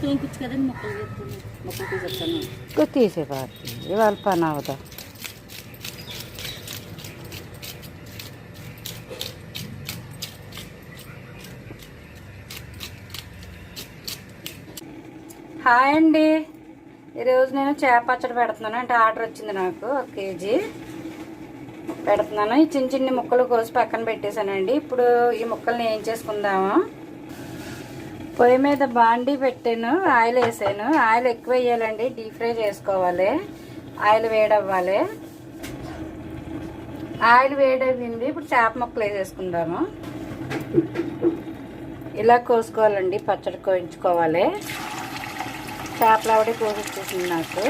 తోముకొచ్చు కదండి మొక్కలు తీసేస్తాను. తీసే పార్టీ ఇవాళ పని అవదా. హాయ్ అండి, ఈరోజు నేను చేప పచ్చడి పెడుతున్నాను. అంటే ఆర్డర్ వచ్చింది నాకు 1 కేజీ పెడుతున్నాను. ఈ చిన్న చిన్న ముక్కలు కోసి పక్కన పెట్టేశానండి. ఇప్పుడు ఈ ముక్కల్ని ఏం చేసుకుందాము. పొయ్యి మీద బాండీ పెట్టాను, ఆయిల్ వేసాను. ఆయిల్ ఎక్కువ వేయాలండి, డీప్ ఫ్రై చేసుకోవాలి. ఆయిల్ వేడవ్వాలి. ఆయిల్ వేడైంది. ఇప్పుడు చేప ముక్కలు వేసేసుకుందాము. ఇలా కోసుకోవాలండి, పచ్చడి కోయించుకోవాలి. చేపలు ఆవిడే కోసిచ్చేసింది నాకు.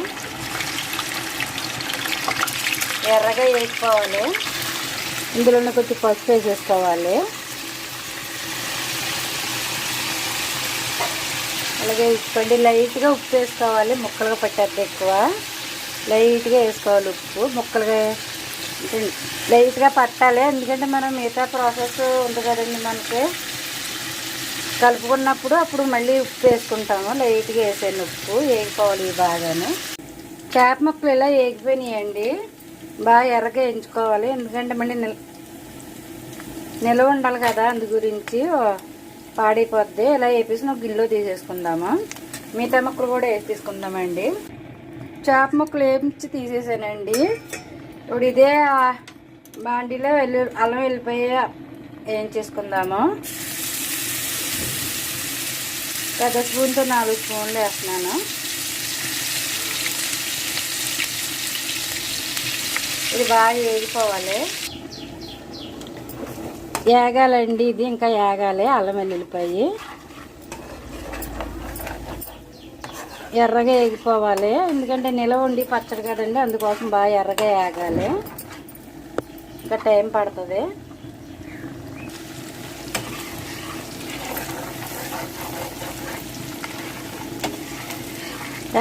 ఎర్రగా వేసుకోవాలి. ఇందులోనే కొంచెం పసుపు వేసేసుకోవాలి. అలాగే ఉప్పండి, లైట్గా ఉప్పు వేసుకోవాలి. ముక్కలుగా పట్టేది ఎక్కువ లైట్గా వేసుకోవాలి. ఉప్పు ముక్కలుగా లైట్గా పట్టాలి, ఎందుకంటే మనం మిగతా ప్రాసెస్ ఉంది కదండి మనకి. కలుపుకున్నప్పుడు అప్పుడు మళ్ళీ ఉప్పు వేసుకుంటాము. లైట్గా వేసాను ఉప్పు. వేగిపోవాలి బాగానే. చేప ముక్కలు ఇలా వేగిపోయినాయండి. బాగా ఎర్రగా వేయించుకోవాలి, ఎందుకంటే మళ్ళీ నిల్వ ఉండాలి కదా, అందు గురించి పాడైపోద్ది. ఇలా వేపేసి ఒక గిన్నెలో తీసేసుకుందాము. మిగతా ముక్కలు కూడా వేసి తీసుకుందామండి. చేప ముక్కలు వేయించి తీసేసానండి. ఇప్పుడు ఇదే బాండీలో అల్లం వెల్లిపాయ వేయించేసుకుందాము. పెద్ద స్పూన్తో 4 స్పూన్లు వేస్తున్నాను. ఇది బాగా వేగిపోవాలి, వేగాలండి. ఇది ఇంకా వేగాలి. అల్లం వెల్లుల్లిపాయ ఎర్రగా వేగిపోవాలి, ఎందుకంటే నిలవ ఉండి పచ్చడి కదండి, అందుకోసం బాగా ఎర్రగా వేగాలి. ఇంకా టైం పడుతుంది.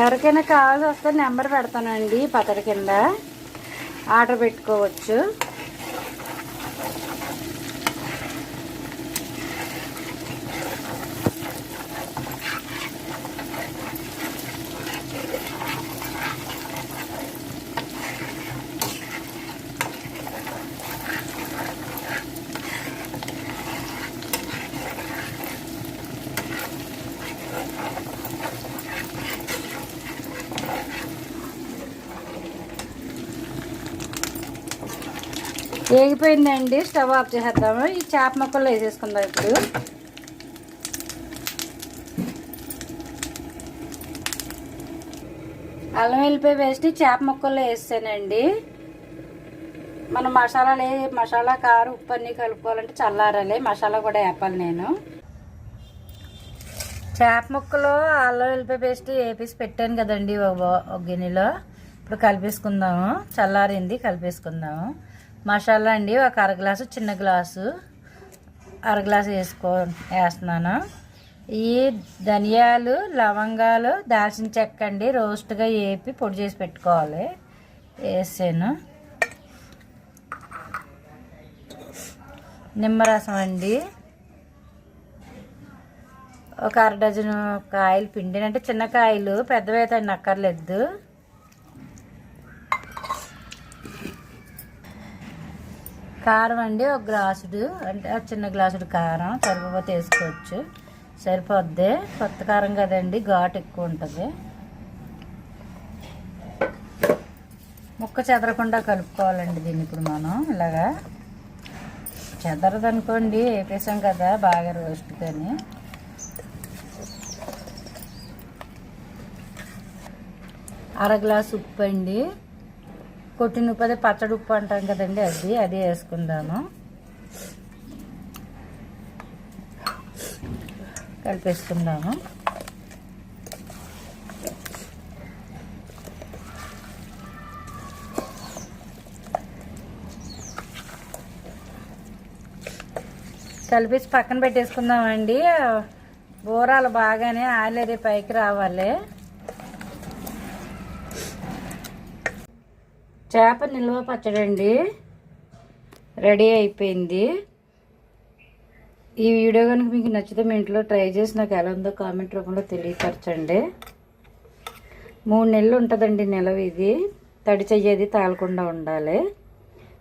ఎవరికైనా కావాల్సి వస్తే నెంబర్ పెడతానండి పచ్చడి కింద, ఆర్డర్ పెట్టుకోవచ్చు. వేగిపోయిందండి, స్టవ్ ఆఫ్ చేసేద్దాము. ఈ చేప ముక్కలు వేసేసుకుందాం. ఇప్పుడు అల్లం వెల్లిపాయ వేసి చేప ముక్కల్లో వేసానండి. మనం మసాలా కారం ఉప్పు అన్నీ కలుపుకోవాలంటే చల్లారాలి. మసాలా కూడా వేపాలి. నేను చేప ముక్కలు అల్లం వెల్లిపాయ పేస్ట్ వేపేసి పెట్టాను కదండి ఒక గిన్నెలో. ఇప్పుడు కలిపేసుకుందాము. చల్లారింది, కలిపేసుకుందాము. మసాలా అండి ఒక 1/2 గ్లాసు, చిన్న గ్లాసు 1/2 గ్లాసు వేస్తున్నాను. ఈ ధనియాలు, లవంగాలు, దాల్చిన చెక్క అండి రోస్ట్గా వేపి పొడి చేసి పెట్టుకోవాలి. వేసాను. నిమ్మరసం అండి ఒక 1/2 డజను కాయలు పిండి, అంటే చిన్న కాయలు, పెద్దవి అయితే నక్కర్లేదు. కారం అండి 1 గ్లాసుడు, అంటే చిన్న గ్లాసుడు కారం. సరిపోతే వేసుకోవచ్చు, సరిపోద్ది. కొత్త కారం కదండి, ఘాటు ఎక్కువ ఉంటుంది. ముక్క చెదరకుండా కలుపుకోవాలండి దీన్ని. ఇప్పుడు మనం ఇలాగా చెదరదనుకోండి, వేపేసాం కదా బాగా రోస్ట్గాని. అర గ్లాసు ఉప్పు అండి, కొట్టిన ఉప్పు, అదే పచ్చడి ఉప్పు అంటాం కదండి, అది వేసుకుందాము. కలిపేసుకుందాము. కలిపేసి పక్కన పెట్టేసుకుందామండి. బూరాలు బాగానే ఆయిల్ అది పైకి రావాలి. చేప నిల్వ పచ్చడి అండి రెడీ అయిపోయింది. ఈ వీడియో కనుక మీకు నచ్చితే మీ ఇంట్లో ట్రై చేసి నాకు ఎలా ఉందో కామెంట్ రూపంలో తెలియపరచండి. 3 నెలలు ఉంటుందండి నిలవ. ఇది తడి చెయ్యేది తాగకుండా ఉండాలి.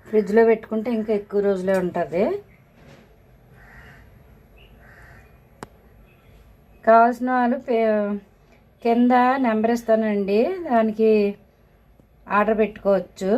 ఫ్రిడ్జ్లో పెట్టుకుంటే ఇంకా ఎక్కువ రోజులే ఉంటుంది. కావాల్సిన వాళ్ళు కింద నెంబర్ ఇస్తానండి, దానికి ఆర్డర్ పెట్టుకోవచ్చు.